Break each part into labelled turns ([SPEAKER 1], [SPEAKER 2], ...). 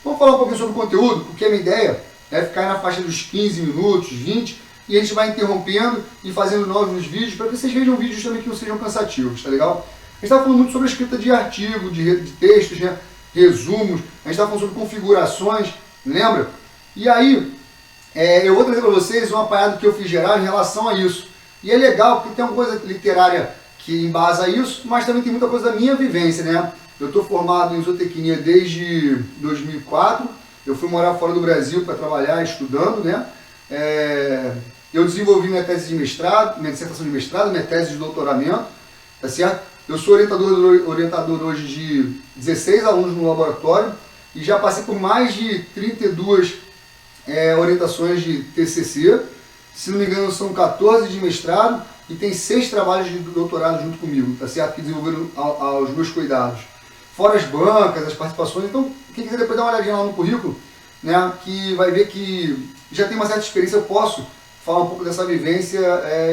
[SPEAKER 1] Vamos falar um pouquinho sobre o conteúdo, porque a minha ideia é ficar na faixa dos 15 minutos, 20, e a gente vai interrompendo e fazendo novos vídeos, para que vocês vejam vídeos também que não sejam cansativos, tá legal? A gente estava falando muito sobre a escrita de artigo, de textos, né? Resumos, a gente estava falando sobre configurações, lembra? E aí, eu vou trazer para vocês um apanhado que eu fiz geral em relação a isso. E é legal, porque tem uma coisa literária que embasa isso, mas também tem muita coisa da minha vivência, né? Eu estou formado em zootecnia desde 2004, eu fui morar fora do Brasil para trabalhar, estudando, né? Eu desenvolvi minha tese de mestrado, minha dissertação de mestrado, minha tese de doutoramento, tá certo? Eu sou orientador hoje de 16 alunos no laboratório e já passei por mais de 32 orientações de TCC, se não me engano são 14 de mestrado e tem 6 trabalhos de doutorado junto comigo, tá certo? Que desenvolveram aos meus cuidados. Fora as bancas, as participações, então quem quiser depois dar uma olhadinha lá no currículo, né, que vai ver que já tem uma certa experiência, eu posso falar um pouco dessa vivência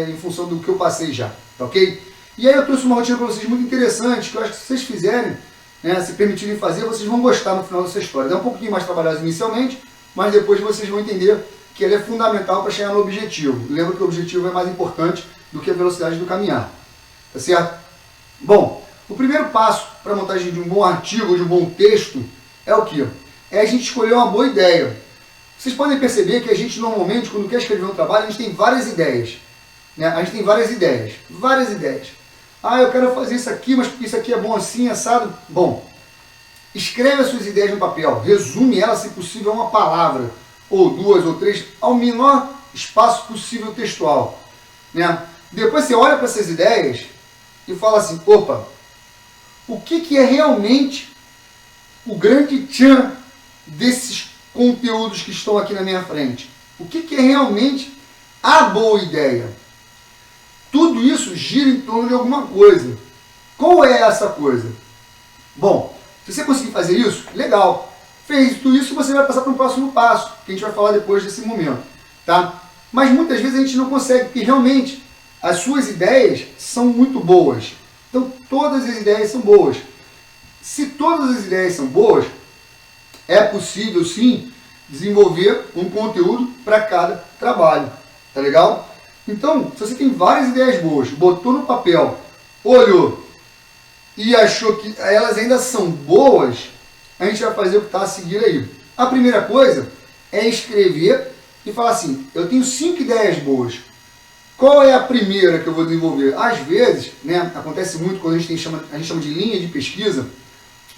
[SPEAKER 1] em função do que eu passei já, tá ok? E aí eu trouxe uma rotina para vocês muito interessante, que eu acho que se vocês fizerem, né, se permitirem fazer, vocês vão gostar no final dessa história. É um pouquinho mais trabalhosa inicialmente, mas depois vocês vão entender que ela é fundamental para chegar no objetivo. Lembra que o objetivo é mais importante do que a velocidade do caminhar, tá certo? Bom, o primeiro passo para a montagem de um bom artigo, de um bom texto, é o quê? É a gente escolher uma boa ideia. Vocês podem perceber que a gente normalmente, quando quer escrever um trabalho, a gente tem várias ideias. Né? A gente tem várias ideias. Ah, eu quero fazer isso aqui, mas porque isso aqui é bom assim, assado. Bom, escreve as suas ideias no papel, resume elas, se possível, a uma palavra, ou 2 ou 3, ao menor espaço possível textual. Né? Depois você olha para essas ideias e fala assim, opa, o que é realmente o grande tchan desses conteúdos que estão aqui na minha frente? O que é realmente a boa ideia? Tudo isso gira em torno de alguma coisa. Qual é essa coisa? Bom, se você conseguir fazer isso, legal. Fez tudo isso, você vai passar para um próximo passo, que a gente vai falar depois desse momento. Tá? Mas muitas vezes a gente não consegue, porque realmente as suas ideias são muito boas. Então todas as ideias são boas. Se todas as ideias são boas, é possível sim desenvolver um conteúdo para cada trabalho. Tá legal? Então, se você tem várias ideias boas, botou no papel, olhou e achou que elas ainda são boas, a gente vai fazer o que está a seguir aí. A primeira coisa é escrever e falar assim, eu tenho 5 ideias boas. Qual é a primeira que eu vou desenvolver? Às vezes, né, acontece muito quando a gente chama de linha de pesquisa,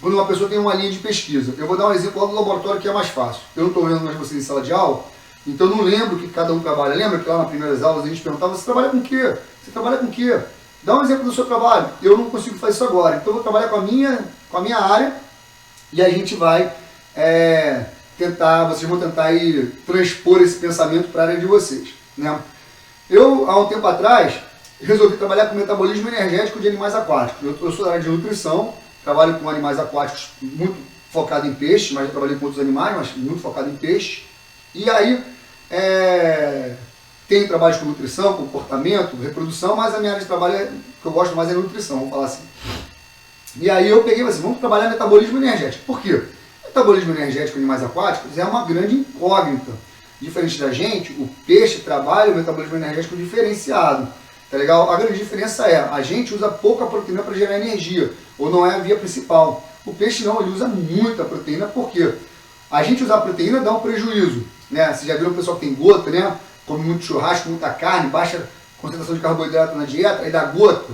[SPEAKER 1] quando uma pessoa tem uma linha de pesquisa. Eu vou dar um exemplo lá do laboratório que é mais fácil. Eu não estou vendo mais vocês em sala de aula, então eu não lembro o que cada um trabalha. Lembra que lá nas primeiras aulas a gente perguntava, você trabalha com o quê? Você trabalha com o quê? Dá um exemplo do seu trabalho. Eu não consigo fazer isso agora, então eu vou trabalhar com a minha área e a gente vai vocês vão tentar aí transpor esse pensamento para a área de vocês. Né? Eu, há um tempo atrás, resolvi trabalhar com metabolismo energético de animais aquáticos. Eu sou da área de nutrição, trabalho com animais aquáticos muito focado em peixe, mas já trabalhei com outros animais, mas muito focado em peixe. E aí, tenho trabalhos com nutrição, comportamento, reprodução, mas a minha área de trabalho que eu gosto mais é nutrição, vamos falar assim. E aí eu peguei assim, vamos trabalhar metabolismo energético. Por quê? Metabolismo energético em animais aquáticos é uma grande incógnita. Diferente da gente, o peixe trabalha o metabolismo energético diferenciado. Tá legal? A grande diferença é, a gente usa pouca proteína para gerar energia, ou não é a via principal. O peixe não, ele usa muita proteína, por quê? A gente usar proteína dá um prejuízo. Né? Você já viu o pessoal que tem gota, né? Come muito churrasco, muita carne, baixa concentração de carboidrato na dieta, aí dá gota.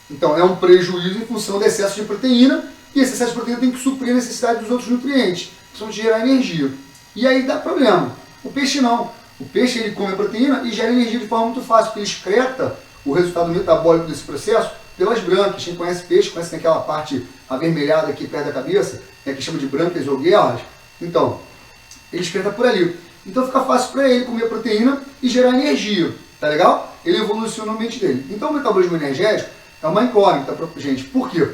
[SPEAKER 1] Então é um prejuízo em função do excesso de proteína, e esse excesso de proteína tem que suprir a necessidade dos outros nutrientes, que são de gerar energia. E aí dá problema. O peixe não. O peixe ele come a proteína e gera energia de forma muito fácil, porque ele excreta o resultado metabólico desse processo pelas brânquias. Quem conhece peixe, conhece aquela parte avermelhada aqui perto da cabeça, né, que chama de brânquias ou guerras. Então, ele excreta por ali. Então fica fácil para ele comer proteína e gerar energia, tá legal? Ele evoluciona o ambiente dele. Então o metabolismo energético é uma incógnita pra gente. Por quê?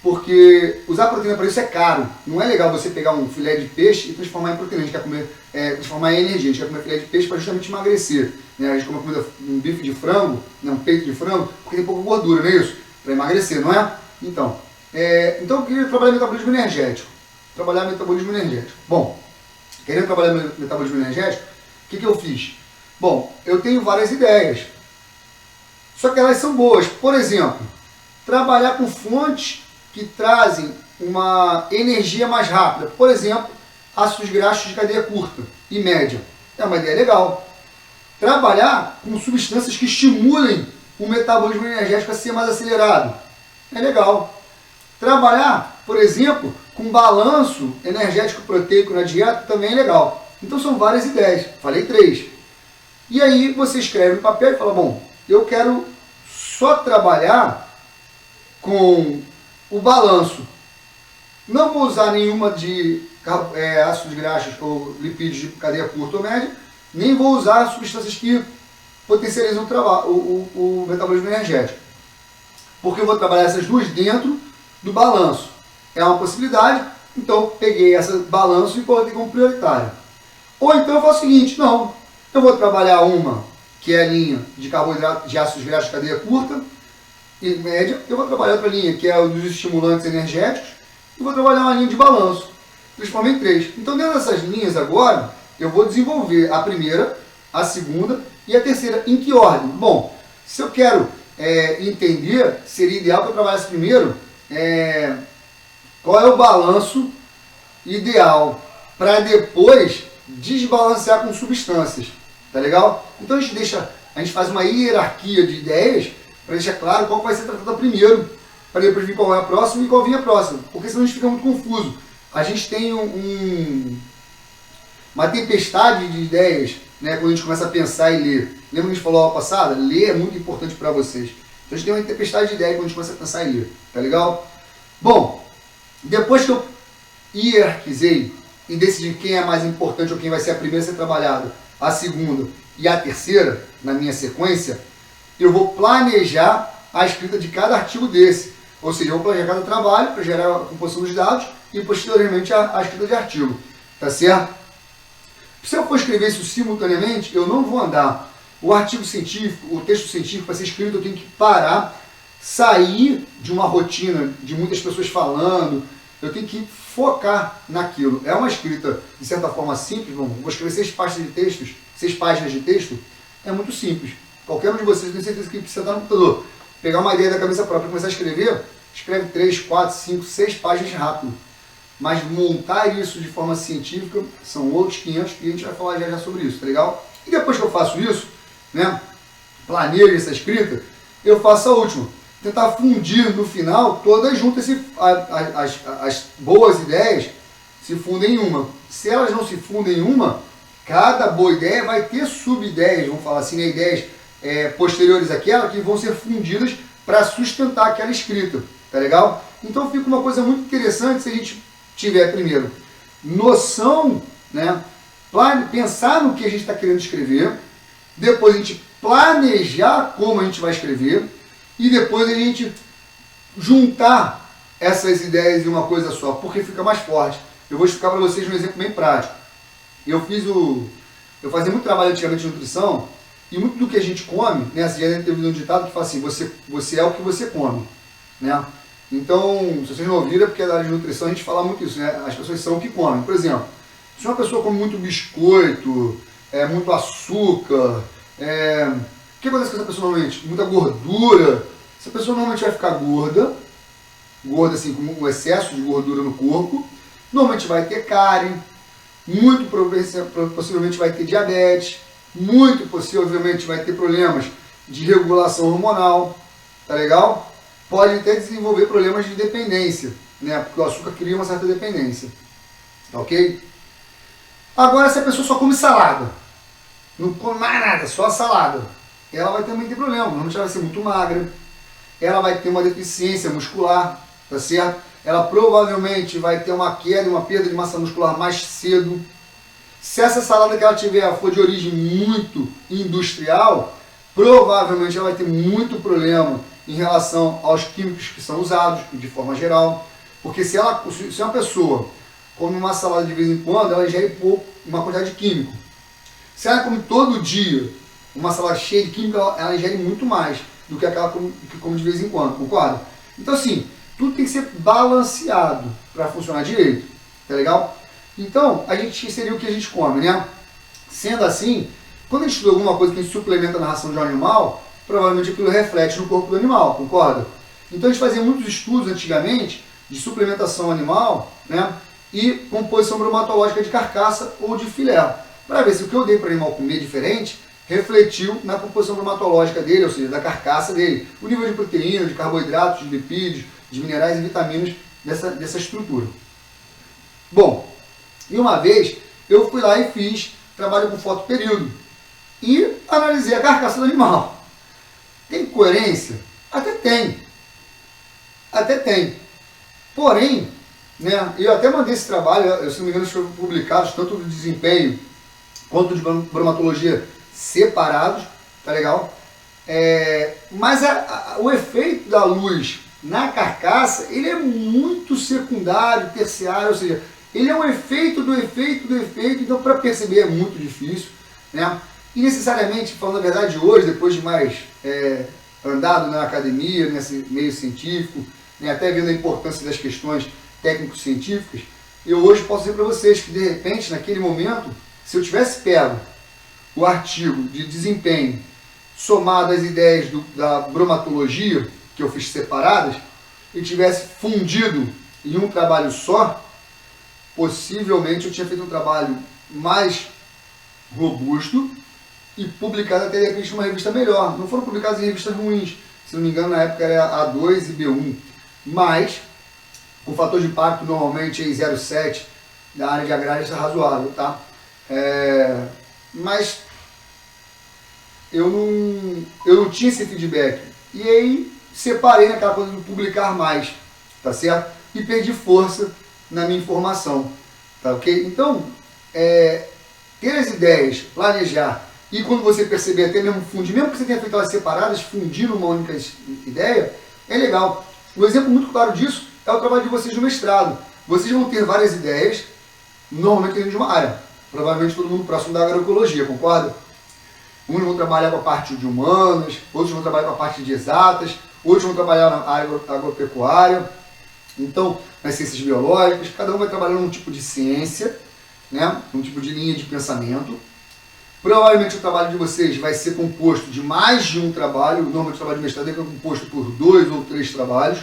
[SPEAKER 1] Porque usar proteína para isso é caro. Não é legal você pegar um filé de peixe e transformar em proteína. A gente quer comer, transformar em energia. A gente quer comer filé de peixe para justamente emagrecer. Né? A gente come um bife de frango, né? Um peito de frango, porque tem pouca gordura, não é isso? Para emagrecer, não é? Então eu queria trabalhar metabolismo energético. trabalhar metabolismo energético. Bom, querendo trabalhar metabolismo energético, o que eu fiz? Bom, eu tenho várias ideias, só que elas são boas. Por exemplo, trabalhar com fontes que trazem uma energia mais rápida. Por exemplo, ácidos graxos de cadeia curta e média. É uma ideia legal. Trabalhar com substâncias que estimulem o metabolismo energético a ser mais acelerado. É legal. Trabalhar, por exemplo, com balanço energético proteico na dieta também é legal. Então são várias ideias. Falei 3. E aí você escreve no papel e fala, bom, eu quero só trabalhar com o balanço. Não vou usar nenhuma de ácidos graxos ou lipídios de cadeia curta ou média, nem vou usar substâncias que potencializam o metabolismo energético. Porque eu vou trabalhar essas duas dentro do balanço. É uma possibilidade, então peguei esse balanço e coloquei como prioritário. Ou então eu faço o seguinte, não, eu vou trabalhar uma que é a linha de carboidrato de ácidos graxos de cadeia curta e média, eu vou trabalhar outra linha que é o dos estimulantes energéticos e vou trabalhar uma linha de balanço. Transformei em 3. Então dentro dessas linhas agora, eu vou desenvolver a primeira, a segunda e a terceira. Em que ordem? Bom, se eu quero entender, seria ideal que eu trabalhasse primeiro qual é o balanço ideal para depois desbalancear com substâncias. Tá legal? Então a gente faz uma hierarquia de ideias para deixar claro qual vai ser tratado primeiro, para depois vir qual é a próxima e qual vinha a próxima. Porque senão a gente fica muito confuso. A gente tem uma tempestade de ideias, né, quando a gente começa a pensar e ler. Lembra que a gente falou aula passada? Ler é muito importante para vocês. Então a gente tem uma tempestade de ideias quando a gente começa a pensar e ler. Tá legal? Bom, depois que eu hierarquizei e decidi quem é mais importante ou quem vai ser a primeira a ser trabalhada, a segunda e a terceira, na minha sequência, eu vou planejar a escrita de cada artigo desse. Ou seja, eu vou planejar cada trabalho para gerar a composição dos dados e posteriormente a escrita de artigo. Tá certo? Se eu for escrever isso simultaneamente, eu não vou andar. O artigo científico, o texto científico, para ser escrito, eu tenho que parar, sair de uma rotina de muitas pessoas falando, eu tenho que focar naquilo. É uma escrita, de certa forma, simples. Bom, vou escrever 6 páginas de texto, é muito simples. Qualquer um de vocês, tenho certeza que precisa estar no computador, pegar uma ideia da cabeça própria e começar a escrever, escreve 3, 4, 5, 6 páginas rápido. Mas montar isso de forma científica são outros 500 e a gente vai falar já sobre isso, tá legal? E depois que eu faço isso, né, planejo essa escrita, eu faço a última. Tentar fundir no final todas juntas, as boas ideias se fundem em uma. Se elas não se fundem em uma, cada boa ideia vai ter sub-ideias, vamos falar assim, né, ideias posteriores àquela que vão ser fundidas para sustentar aquela escrita, tá legal? Então fica uma coisa muito interessante se a gente tiver primeiro noção, né, pensar no que a gente está querendo escrever, depois a gente planejar como a gente vai escrever e depois a gente juntar essas ideias em uma coisa só, porque fica mais forte. Eu vou explicar para vocês um exemplo bem prático. Eu fazia muito trabalho antigamente de nutrição e muito do que a gente come, né, você já deve ter ouvido um ditado que fala assim, você é o que você come, né? Então, se vocês não ouviram, é porque na área de nutrição a gente fala muito isso, né? As pessoas são o que comem. Por exemplo, se uma pessoa come muito biscoito, muito açúcar, o que acontece com essa pessoa normalmente? Muita gordura. Essa pessoa normalmente vai ficar gorda assim, com um excesso de gordura no corpo. Normalmente vai ter cárie, muito possivelmente vai ter diabetes, muito possivelmente vai ter problemas de regulação hormonal, tá legal? Pode até desenvolver problemas de dependência, né? Porque o açúcar cria uma certa dependência, tá ok? Agora, se a pessoa só come salada, não come mais nada, só salada, ela vai também ter problema, normalmente ela vai ser muito magra, ela vai ter uma deficiência muscular, tá certo? Ela provavelmente vai ter uma queda e uma perda de massa muscular mais cedo. Se essa salada que ela tiver for de origem muito industrial, provavelmente ela vai ter muito problema em relação aos químicos que são usados, de forma geral. Porque se uma pessoa come uma salada de vez em quando, ela ingere uma quantidade de químico. Se ela come todo dia uma salada cheia de químico, ela ingere muito mais do que aquela que come de vez em quando, concorda? Então assim, tudo tem que ser balanceado para funcionar direito. tá legal? Então, a gente seria o que a gente come, né? Sendo assim, quando a gente estuda alguma coisa que a gente suplementa na ração de um animal, provavelmente aquilo reflete no corpo do animal, concorda? Então a gente fazia muitos estudos antigamente de suplementação animal, né? E composição bromatológica de carcaça ou de filé, para ver se o que eu dei para o animal comer diferente refletiu na composição bromatológica dele, ou seja, da carcaça dele, o nível de proteína, de carboidratos, de lipídios, de minerais e vitaminas dessa estrutura. Bom, e uma vez eu fui lá e fiz trabalho com fotoperíodo e analisei a carcaça do animal. Tem coerência? Até tem. Até tem. Porém, né, eu até mandei esse trabalho, se não me engano, foram publicados tanto do desempenho quanto de bromatologia separados, tá legal? Mas o efeito da luz na carcaça, ele é muito secundário, terciário, ou seja, ele é um efeito do efeito do efeito, então para perceber é muito difícil, né? E necessariamente, falando a verdade hoje, depois de mais andado na academia, nesse meio científico, né, até vendo a importância das questões técnico-científicas, eu hoje posso dizer para vocês que de repente, naquele momento, se eu tivesse pego o artigo de desempenho somado às ideias da bromatologia, que eu fiz separadas, e tivesse fundido em um trabalho só, possivelmente eu tinha feito um trabalho mais robusto e publicado até de repente numa revista melhor. Não foram publicados em revistas ruins, se não me engano na época era A2 e B1, mas o fator de impacto normalmente é em 0,7 da área de agrária é razoável, tá? Mas eu não tinha esse feedback. E aí separei naquela coisa de publicar mais, tá certo? E perdi força na minha informação, tá ok? Então, ter as ideias, planejar, e quando você perceber até mesmo fundir, mesmo que você tenha feito elas separadas, fundir numa única ideia, é legal. Um exemplo muito claro disso é o trabalho de vocês no mestrado. Vocês vão ter várias ideias, normalmente dentro de uma área. Provavelmente todo mundo próximo da agroecologia, concorda? Uns vão trabalhar com a parte de humanas, outros vão trabalhar com a parte de exatas, outros vão trabalhar na área agropecuária, então nas ciências biológicas, cada um vai trabalhando num tipo de ciência, né? Um tipo de linha de pensamento. Provavelmente o trabalho de vocês vai ser composto de mais de um trabalho, normalmente o trabalho de mestrado é composto por 2 ou 3 trabalhos,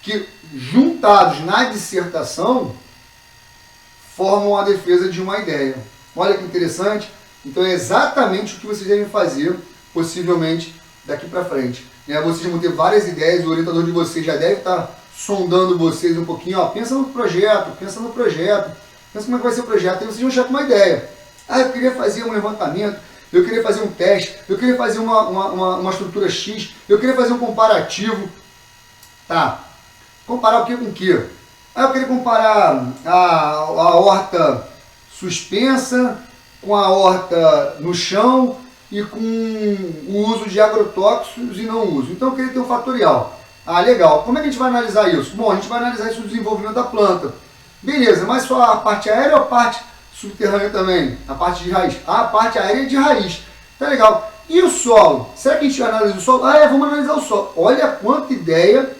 [SPEAKER 1] que juntados na dissertação formam a defesa de uma ideia. Olha que interessante. Então é exatamente o que vocês devem fazer, possivelmente, daqui para frente. Vocês vão ter várias ideias, o orientador de vocês já deve estar sondando vocês um pouquinho. Pensa no projeto, pensa como é que vai ser o projeto. Aí vocês vão chegar com uma ideia. Eu queria fazer um levantamento, eu queria fazer um teste, eu queria fazer uma estrutura X, eu queria fazer um comparativo. Tá, comparar o que com o que? Eu queria comparar a horta suspensa com a horta no chão e com o uso de agrotóxicos e não uso. Então eu queria ter um fatorial. Legal. Como é que a gente vai analisar isso? Bom, a gente vai analisar isso no desenvolvimento da planta. Beleza, mas só a parte aérea ou a parte subterrânea também? A parte de raiz? A parte aérea é de raiz. Tá legal. E o solo? Será que a gente analisa o solo? Vamos analisar o solo. Olha quanta ideia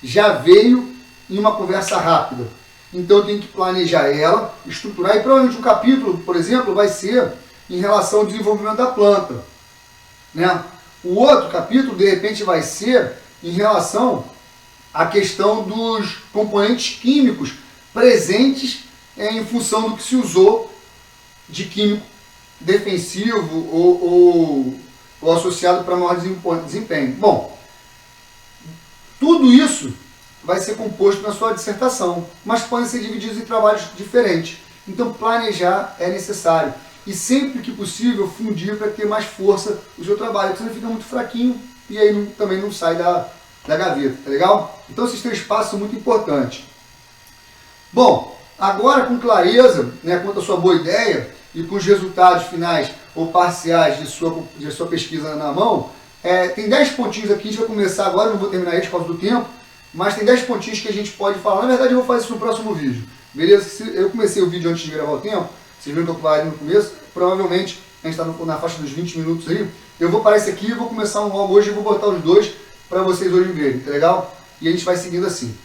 [SPEAKER 1] já veio em uma conversa rápida. Então eu tenho que planejar ela, estruturar, e provavelmente um capítulo, por exemplo, vai ser em relação ao desenvolvimento da planta, né? O outro capítulo, de repente, vai ser em relação à questão dos componentes químicos presentes em função do que se usou de químico defensivo ou associado para maior desempenho. Bom, tudo isso vai ser composto na sua dissertação, mas podem ser divididos em trabalhos diferentes. Então planejar é necessário. E sempre que possível fundir para ter mais força o seu trabalho, porque senão fica muito fraquinho e aí também não sai da gaveta, tá legal? Então esses 3 passos são muito importantes. Bom, agora com clareza, né, quanto à sua boa ideia e com os resultados finais ou parciais de sua pesquisa na mão, tem 10 pontinhos aqui, a gente vai começar agora, não vou terminar eles por causa do tempo, mas tem 10 pontinhos que a gente pode falar. Na verdade eu vou fazer isso no próximo vídeo, beleza? Eu comecei o vídeo antes de gravar o tempo, vocês viram que eu falei no começo, provavelmente a gente está na faixa dos 20 minutos aí, eu vou parar esse aqui e vou começar um logo hoje e vou botar os 2 para vocês hoje verem, tá legal? E a gente vai seguindo assim.